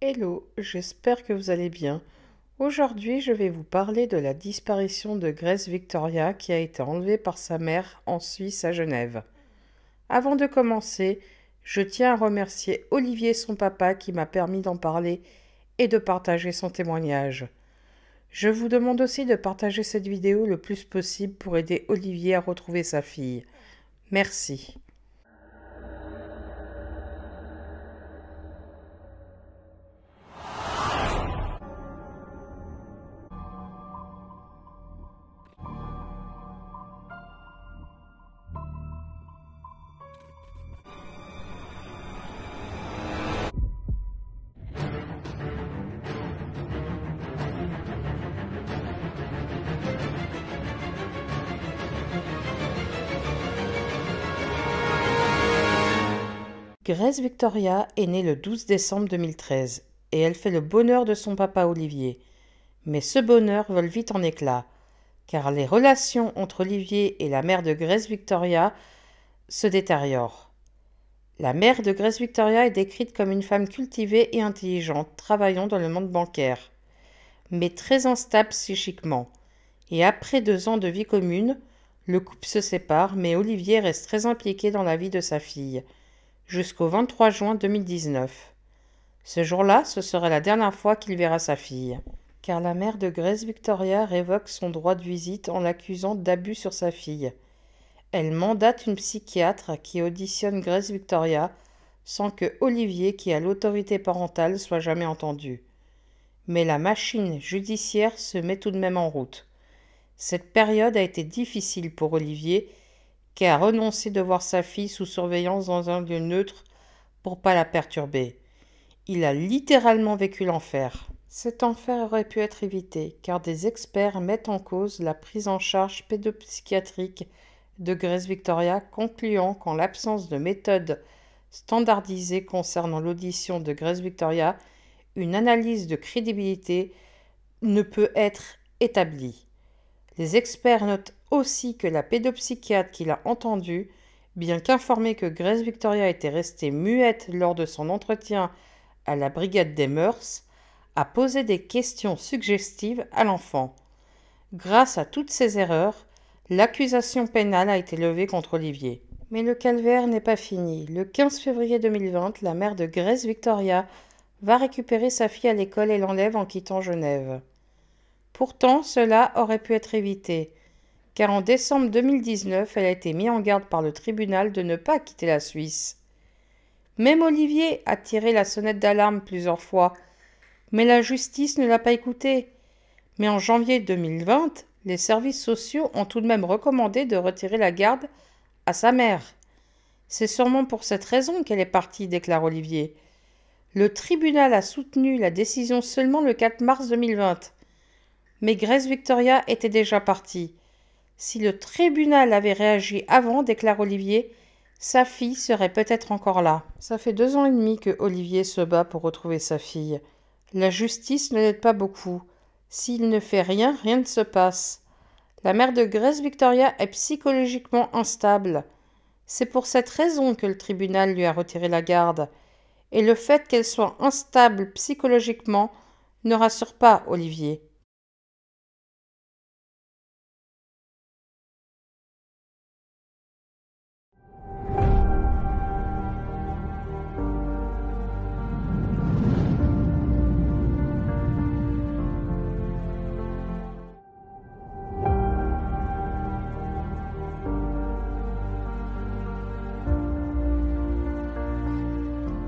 Hello, j'espère que vous allez bien. Aujourd'hui, je vais vous parler de la disparition de Grace Victoria qui a été enlevée par sa mère en Suisse à Genève. Avant de commencer, je tiens à remercier Olivier, son papa, qui m'a permis d'en parler et de partager son témoignage. Je vous demande aussi de partager cette vidéo le plus possible pour aider Olivier à retrouver sa fille. Merci. Grace Victoria est née le 12 décembre 2013 et elle fait le bonheur de son papa Olivier. Mais ce bonheur vole vite en éclats, car les relations entre Olivier et la mère de Grace Victoria se détériorent. La mère de Grace Victoria est décrite comme une femme cultivée et intelligente, travaillant dans le monde bancaire, mais très instable psychiquement. Et après 2 ans de vie commune, le couple se sépare, mais Olivier reste très impliqué dans la vie de sa fille, jusqu'au 23 juin 2019. Ce jour-là, ce sera la dernière fois qu'il verra sa fille, car la mère de Grace Victoria révoque son droit de visite en l'accusant d'abus sur sa fille. Elle mandate une psychiatre qui auditionne Grace Victoria sans que Olivier, qui a l'autorité parentale, soit jamais entendu. Mais la machine judiciaire se met tout de même en route. Cette période a été difficile pour Olivier, qui a renoncé de voir sa fille sous surveillance dans un lieu neutre pour pas la perturber. Il a littéralement vécu l'enfer. Cet enfer aurait pu être évité, car des experts mettent en cause la prise en charge pédopsychiatrique de Grace Victoria, concluant qu'en l'absence de méthode standardisée concernant l'audition de Grace Victoria, une analyse de crédibilité ne peut être établie. Les experts notent aussi que la pédopsychiatre qui l'a entendue, bien qu'informée que Grace Victoria était restée muette lors de son entretien à la brigade des mœurs, a posé des questions suggestives à l'enfant. Grâce à toutes ces erreurs, l'accusation pénale a été levée contre Olivier. Mais le calvaire n'est pas fini. Le 15 février 2020, la mère de Grace Victoria va récupérer sa fille à l'école et l'enlève en quittant Genève. Pourtant, cela aurait pu être évité, car en décembre 2019, elle a été mise en garde par le tribunal de ne pas quitter la Suisse. Même Olivier a tiré la sonnette d'alarme plusieurs fois, mais la justice ne l'a pas écouté. Mais en janvier 2020, les services sociaux ont tout de même recommandé de retirer la garde à sa mère. C'est sûrement pour cette raison qu'elle est partie, déclare Olivier. Le tribunal a soutenu la décision seulement le 4 mars 2020. Mais Grace Victoria était déjà partie. Si le tribunal avait réagi avant, déclare Olivier, sa fille serait peut-être encore là. Ça fait 2 ans et demi que Olivier se bat pour retrouver sa fille. La justice ne l'aide pas beaucoup. S'il ne fait rien, rien ne se passe. La mère de Grace Victoria est psychologiquement instable. C'est pour cette raison que le tribunal lui a retiré la garde. Et le fait qu'elle soit instable psychologiquement ne rassure pas Olivier.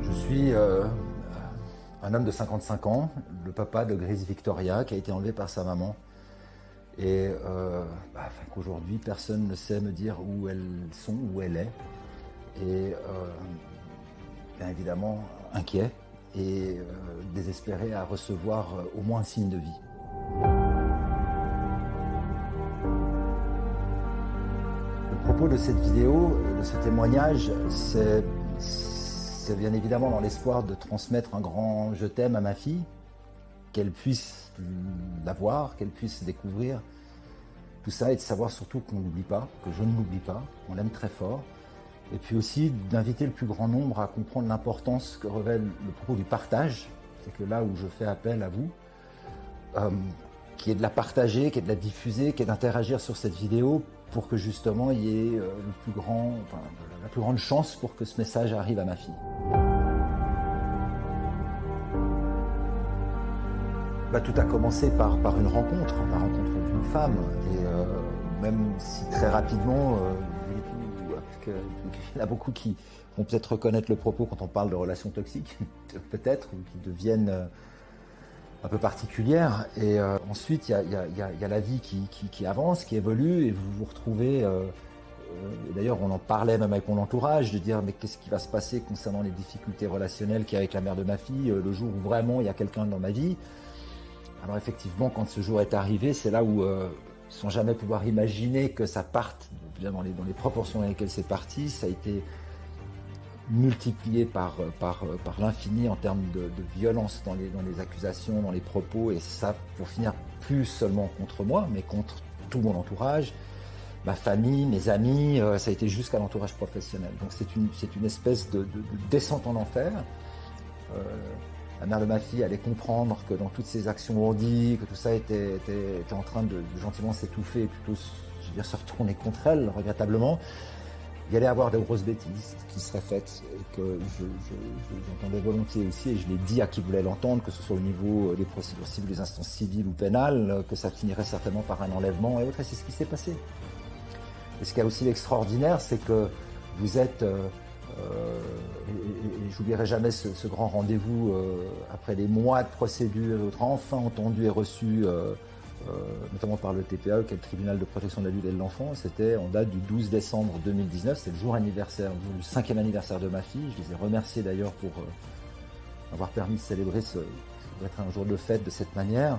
Je suis un homme de 55 ans, le papa de Grace Victoria, qui a été enlevé par sa maman. Et qu'aujourd'hui, personne ne sait me dire où elles sont, où elle est. Et bien évidemment, inquiet et désespéré à recevoir au moins un signe de vie. Le propos de cette vidéo, de ce témoignage, c'est bien évidemment dans l'espoir de transmettre un grand je t'aime à ma fille, qu'elle puisse la voir, qu'elle puisse découvrir tout ça et de savoir surtout qu'on n'oublie pas, que je ne l'oublie pas, on l'aime très fort. Et puis aussi d'inviter le plus grand nombre à comprendre l'importance que revêt le propos du partage C'est que là où je fais appel à vous, qui est de la partager, qui est de la diffuser, qui est d'interagir sur cette vidéo pour que justement il y ait la plus grande chance pour que ce message arrive à ma fille. Tout a commencé par une rencontre, la rencontre d'une femme. Et même si très rapidement, il y en a beaucoup qui vont peut-être reconnaître le propos quand on parle de relations toxiques, peut-être, ou qui deviennent un peu particulières. Et ensuite, il y a la vie qui avance, qui évolue, et vous vous retrouvez... D'ailleurs, on en parlait même avec mon entourage, de dire mais qu'est-ce qui va se passer concernant les difficultés relationnelles qu'il y a avec la mère de ma fille, le jour où vraiment il y a quelqu'un dans ma vie. Alors effectivement, quand ce jour est arrivé, c'est là où, sans jamais pouvoir imaginer que ça parte dans les proportions dans lesquelles c'est parti, ça a été multiplié par l'infini en termes de violence dans les accusations, dans les propos, et ça pour finir plus seulement contre moi, mais contre tout mon entourage, ma famille, mes amis, ça a été jusqu'à l'entourage professionnel. Donc c'est une espèce de descente en enfer. La mère de ma fille allait comprendre que dans toutes ces actions ordies, que tout ça était en train de gentiment s'étouffer et plutôt se retourner contre elle, regrettablement. Il y allait avoir de grosses bêtises qui seraient faites et que j'entendais volontiers aussi, et je l'ai dit à qui voulait l'entendre, que ce soit au niveau des procédures civiles, des instances civiles ou pénales, que ça finirait certainement par un enlèvement et autres, et c'est ce qui s'est passé. Et ce qui est aussi extraordinaire, c'est que vous êtes... et j'oublierai jamais ce grand rendez-vous après des mois de procédure, enfin entendu et reçu, notamment par le TPA, qui est le tribunal de protection de l'adulte et de l'enfant. C'était en date du 12 décembre 2019, c'est le jour anniversaire, le 5e anniversaire de ma fille. Je les ai remerciés d'ailleurs pour avoir permis de célébrer ce doit être un jour de fête de cette manière.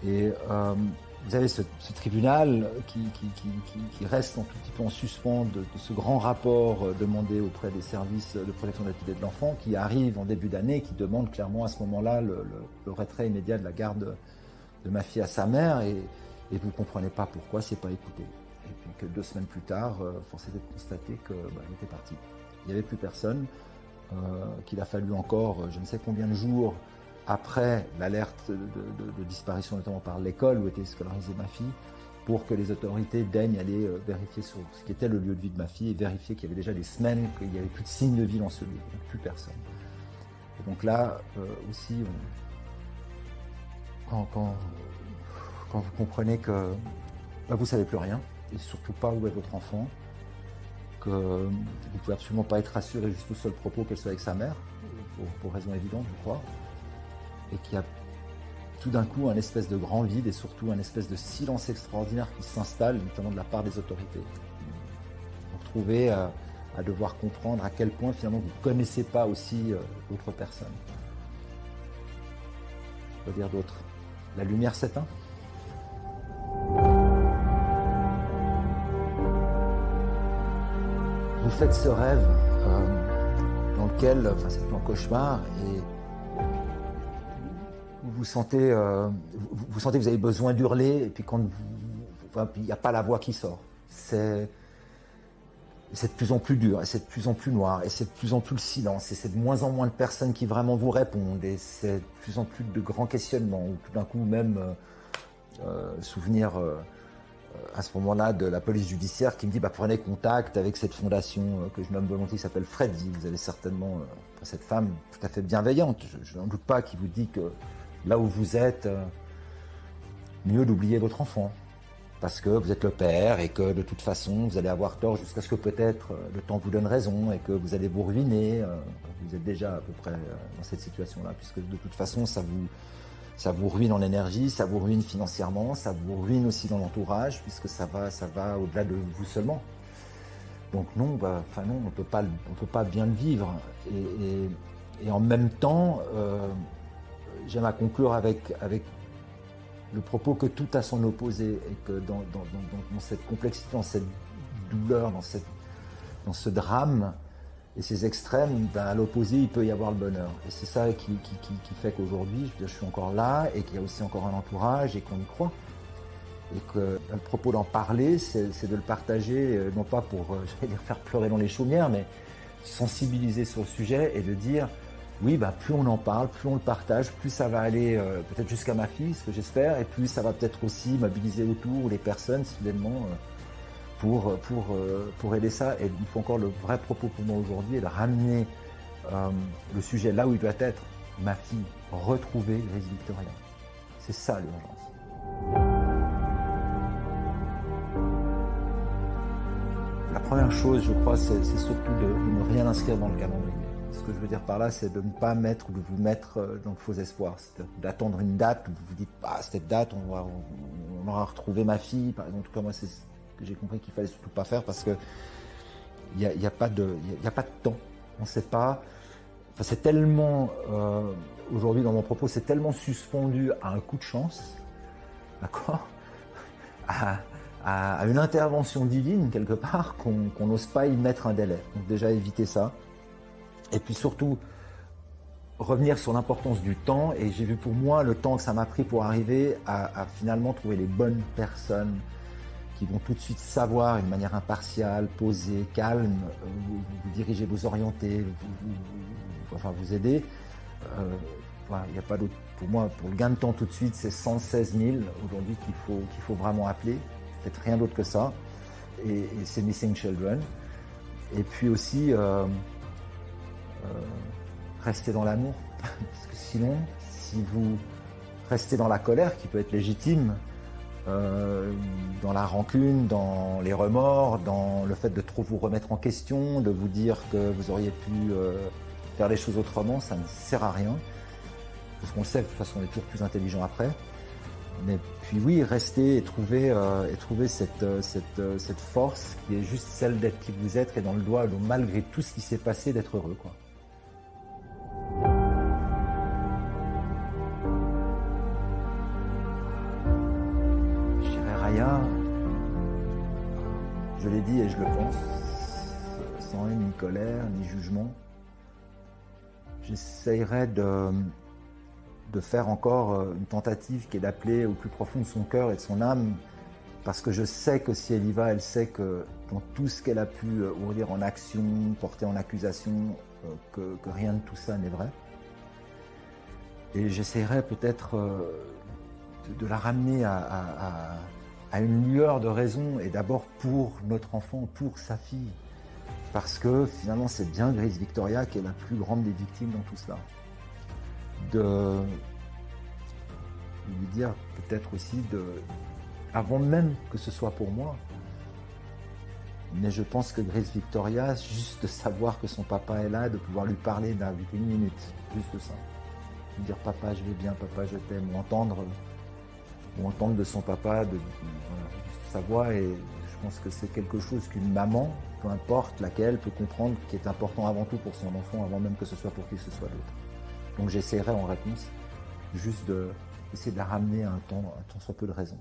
Et vous avez ce tribunal qui reste un tout petit peu en suspens de ce grand rapport demandé auprès des services de protection de l'adulte et de l'enfant, qui arrive en début d'année, qui demande clairement à ce moment-là le retrait immédiat de la garde de ma fille à sa mère, et vous ne comprenez pas pourquoi c'est pas écouté. Et puis que 2 semaines plus tard, force était de constater qu'il était parti. Il n'y avait plus personne, qu'il a fallu encore je ne sais combien de jours après l'alerte de disparition, notamment par l'école où était scolarisée ma fille, pour que les autorités daignent aller vérifier sur ce qui était le lieu de vie de ma fille, et vérifier qu'il y avait déjà des semaines qu'il n'y avait plus de signes de vie dans ce lieu, donc plus personne. Et donc là aussi, quand vous comprenez que vous ne savez plus rien, et surtout pas où est votre enfant, que vous ne pouvez absolument pas être rassuré juste au seul propos qu'elle soit avec sa mère, pour raison évidente, je crois, et qu'il y a tout d'un coup un espèce de grand vide et surtout un espèce de silence extraordinaire qui s'installe, notamment de la part des autorités. Vous vous retrouvez à devoir comprendre à quel point finalement vous ne connaissez pas aussi d'autres personnes. Je veux dire d'autres. La lumière s'éteint. Vous faites ce rêve dans lequel, c'est un cauchemar, et vous sentez que vous avez besoin d'hurler, et puis quand il n'y a pas la voix qui sort. C'est de plus en plus dur, et c'est de plus en plus noir, et c'est de plus en plus le silence, et c'est de moins en moins de personnes qui vraiment vous répondent, et c'est de plus en plus de grands questionnements, ou tout d'un coup même souvenir à ce moment-là de la police judiciaire qui me dit prenez contact avec cette fondation que je nomme volontiers, qui s'appelle Freddy. Vous avez certainement cette femme tout à fait bienveillante, je n'en doute pas, qui vous dit que là où vous êtes, mieux d'oublier votre enfant, parce que vous êtes le père et que de toute façon vous allez avoir tort jusqu'à ce que peut-être le temps vous donne raison et que vous allez vous ruiner. Vous êtes déjà à peu près dans cette situation-là, puisque de toute façon ça vous ruine en énergie, ça vous ruine financièrement, ça vous ruine aussi dans l'entourage, puisque ça va au-delà de vous seulement. Donc non, non, on peut pas bien le vivre. Et en même temps, j'aime à conclure avec le propos que tout a son opposé, et que dans cette complexité, dans cette douleur, dans ce drame et ces extrêmes, à l'opposé, il peut y avoir le bonheur. Et c'est ça qui fait qu'aujourd'hui, je suis encore là, et qu'il y a aussi encore un entourage, et qu'on y croit. Et que le propos d'en parler, c'est de le partager, non pas pour faire pleurer dans les chaumières, mais sensibiliser sur le sujet et de dire oui, bah, plus on en parle, plus on le partage, plus ça va aller peut-être jusqu'à ma fille, ce que j'espère, et plus ça va peut-être aussi mobiliser autour les personnes soudainement pour aider ça. Et il faut encore le vrai propos pour moi aujourd'hui est de ramener le sujet là où il doit être. Ma fille, retrouver Grace Victoria. C'est ça l'urgence. La première chose, je crois, c'est surtout de ne rien inscrire dans le calendrier. Ce que je veux dire par là, c'est de ne pas mettre ou de vous mettre dans le faux espoir. C'est d'attendre une date où vous vous dites, ah, cette date, on aura retrouvé ma fille. Par exemple, en tout cas, moi, c'est ce que j'ai compris qu'il fallait surtout pas faire parce que il n'y a pas de temps. On ne sait pas. Enfin, c'est tellement, aujourd'hui dans mon propos, c'est tellement suspendu à un coup de chance, d'accord, à une intervention divine quelque part, qu'on n'ose pas y mettre un délai. Donc déjà éviter ça. Et puis surtout, revenir sur l'importance du temps. Et j'ai vu pour moi le temps que ça m'a pris pour arriver à finalement trouver les bonnes personnes qui vont tout de suite savoir, d'une manière impartiale, posée, calme, vous diriger, vous orienter, vous aider. Voilà, il n'y a pas d'autre. Pour moi, pour le gain de temps tout de suite, c'est 116 000 aujourd'hui qu'il faut vraiment appeler. Peut-être rien d'autre que ça. Et c'est Missing Children. Et puis aussi, rester dans l'amour. Parce que sinon, si vous restez dans la colère, qui peut être légitime, dans la rancune, dans les remords, dans le fait de trop vous remettre en question, de vous dire que vous auriez pu faire les choses autrement, ça ne sert à rien. Parce qu'on le sait, de toute façon, on est toujours plus intelligent après. Mais puis oui, rester et trouver cette force qui est juste celle d'être qui vous êtes et dans le doigt, malgré tout ce qui s'est passé, d'être heureux, quoi. Je l'ai dit et je le pense, sans haine, ni colère, ni jugement. J'essayerai de faire encore une tentative qui est d'appeler au plus profond de son cœur et de son âme, parce que je sais que si elle y va, elle sait que dans tout ce qu'elle a pu ouvrir en action, porter en accusation, que rien de tout ça n'est vrai. Et j'essaierai peut-être de la ramener à une lueur de raison, et d'abord pour notre enfant, pour sa fille. Parce que finalement, c'est bien Grace Victoria qui est la plus grande des victimes dans tout cela. De lui dire peut-être aussi, avant même que ce soit pour moi, mais je pense que Grace Victoria, juste de savoir que son papa est là, de pouvoir lui parler une minute, juste ça. Lui dire papa, je vais bien, papa, je t'aime, ou entendre de son papa, sa voix, et je pense que c'est quelque chose qu'une maman, peu importe laquelle, peut comprendre, qui est important avant tout pour son enfant, avant même que ce soit pour qui que ce soit d'autre. Donc j'essaierai en réponse juste d'essayer de la ramener à un temps soit peu de raison.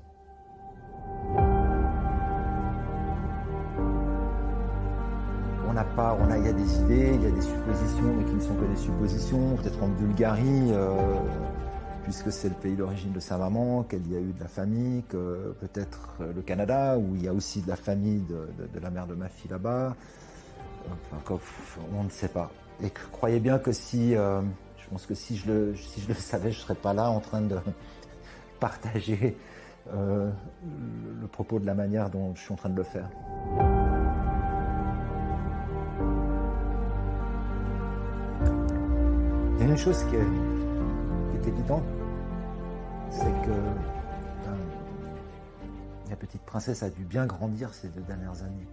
Il y a des idées, il y a des suppositions, mais qui ne sont que des suppositions, peut-être en Bulgarie, puisque c'est le pays d'origine de sa maman, qu'il y a eu de la famille, que peut-être le Canada, où il y a aussi de la famille de la mère de ma fille là-bas. Enfin, on ne sait pas. Et croyez bien que je pense que si je le savais, je ne serais pas là en train de partager le propos de la manière dont je suis en train de le faire. Il y a une chose qui est évidente, c'est que la petite princesse a dû bien grandir ces 2 dernières années.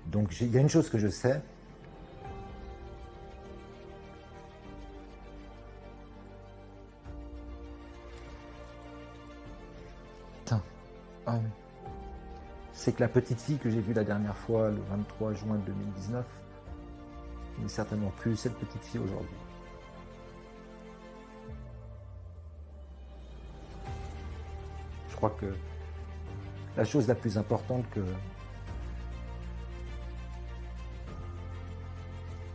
Donc il y a une chose que je sais, c'est que la petite fille que j'ai vue la dernière fois, le 23 juin 2019, n'est certainement plus cette petite fille aujourd'hui. Je crois que la chose la plus importante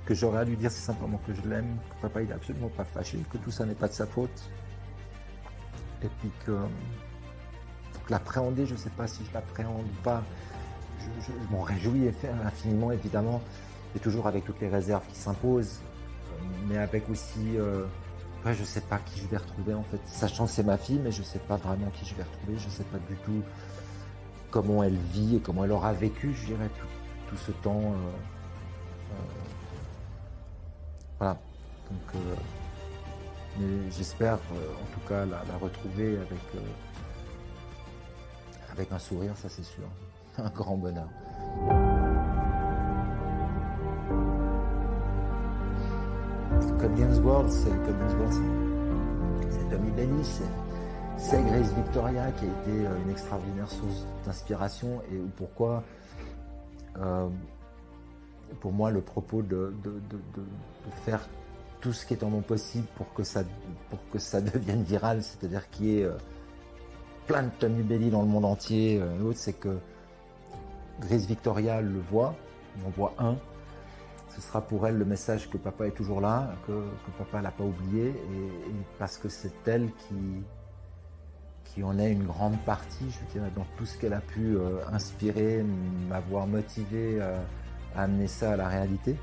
que j'aurais à lui dire, c'est simplement que je l'aime, que papa il est absolument pas fâché, que tout ça n'est pas de sa faute. Et puis que l'appréhender, je ne sais pas si je l'appréhende ou pas, je m'en réjouis infiniment évidemment, et toujours avec toutes les réserves qui s'imposent. mais avec aussi, ouais, je sais pas qui je vais retrouver en fait, sachant que c'est ma fille, mais je sais pas vraiment qui je vais retrouver, je sais pas du tout comment elle vit et comment elle aura vécu, je dirais, tout ce temps. Voilà. Donc, mais j'espère en tout cas la retrouver avec un sourire, ça c'est sûr, un grand bonheur. Codegan's World, c'est Tommy Belly, c'est Grace Victoria qui a été une extraordinaire source d'inspiration et pourquoi, pour moi, le propos de faire tout ce qui est en mon possible pour que ça devienne viral, c'est-à-dire qu'il y ait plein de Tommy Belly dans le monde entier. L'autre, c'est que Grace Victoria le voit, on en voit un. Ce sera pour elle le message que papa est toujours là, que papa l'a pas oublié, et parce que c'est elle qui en est une grande partie, je dirais, dans tout ce qu'elle a pu inspirer, m'avoir motivé à amener ça à la réalité.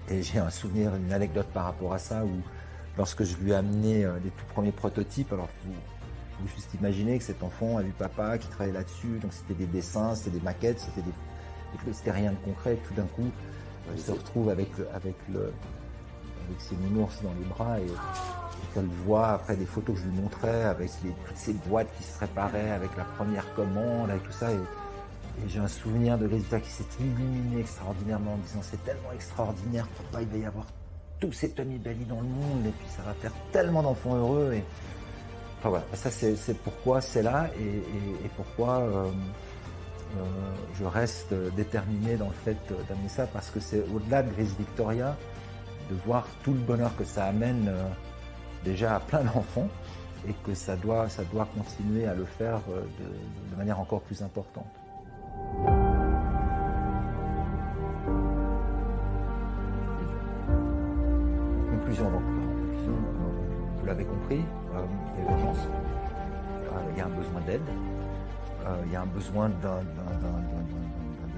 Et j'ai un souvenir, une anecdote par rapport à ça, où lorsque je lui ai amené les tout premiers prototypes, alors vous juste imaginer que cet enfant a vu papa qui travaillait là-dessus, donc c'était des dessins, c'était des maquettes, c'était rien de concret, tout d'un coup, elle se retrouve avec ses nounours dans les bras et qu'elle voit après des photos que je lui montrais avec toutes ces boîtes qui se préparaient avec la première commande, avec tout ça. Et j'ai un souvenir de résultat qui s'est illuminé extraordinairement en disant c'est tellement extraordinaire, papa, il va y avoir tous ces Tommy Belly dans le monde et puis ça va faire tellement d'enfants heureux. Et enfin voilà, ça c'est pourquoi c'est là et pourquoi je reste déterminé dans le fait d'amener ça, parce que c'est au-delà de Grace Victoria, de voir tout le bonheur que ça amène déjà à plein d'enfants et que ça doit continuer à le faire de manière encore plus importante. En conclusion, vous l'avez compris, il y a urgence, il y a un besoin d'aide. Il y a un besoin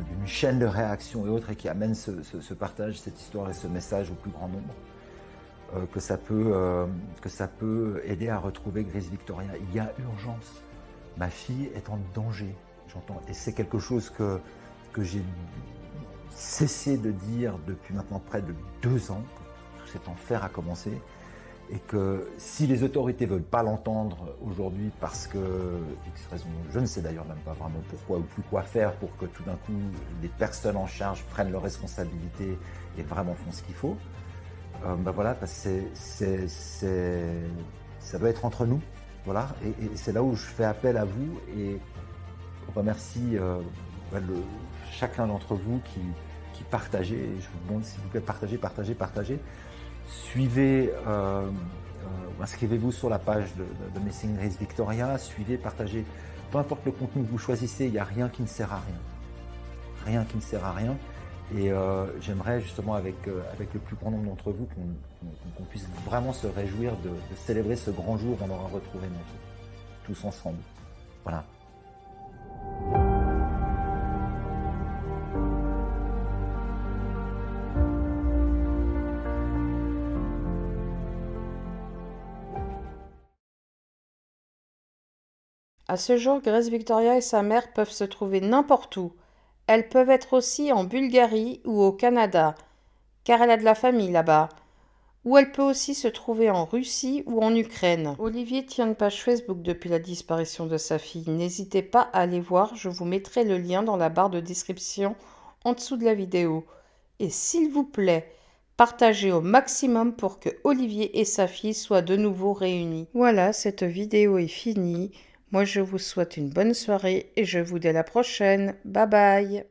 d'une chaîne de réaction et autres et qui amène ce partage, cette histoire et ce message au plus grand nombre. Que ça peut aider à retrouver Grace Victoria. Il y a urgence. Ma fille est en danger, j'entends. Et c'est quelque chose que j'ai cessé de dire depuis maintenant près de 2 ans, que tout cet enfer a commencé. Et que si les autorités ne veulent pas l'entendre aujourd'hui parce que, X raison, je ne sais d'ailleurs même pas vraiment pourquoi ou plus quoi faire pour que tout d'un coup les personnes en charge prennent leurs responsabilités et vraiment font ce qu'il faut, ben voilà, parce que ça doit être entre nous, voilà, et c'est là où je fais appel à vous et on remercie chacun d'entre vous qui partagez, et je vous demande s'il vous plaît, partagez. Suivez, inscrivez-vous sur la page de Missing Grace Victoria, suivez, partagez, peu importe le contenu que vous choisissez, il n'y a rien qui ne sert à rien. Rien qui ne sert à rien. Et j'aimerais justement avec le plus grand nombre d'entre vous qu'on puisse vraiment se réjouir de célébrer ce grand jour où on aura retrouvé nos vies, tous ensemble. Voilà. À ce jour, Grace Victoria et sa mère peuvent se trouver n'importe où. Elles peuvent être aussi en Bulgarie ou au Canada, car elle a de la famille là-bas. Ou elle peut aussi se trouver en Russie ou en Ukraine. Olivier tient une page Facebook depuis la disparition de sa fille. N'hésitez pas à aller voir, je vous mettrai le lien dans la barre de description en dessous de la vidéo. Et s'il vous plaît, partagez au maximum pour que Olivier et sa fille soient de nouveau réunis. Voilà, cette vidéo est finie. Moi, je vous souhaite une bonne soirée et je vous dis à la prochaine. Bye bye.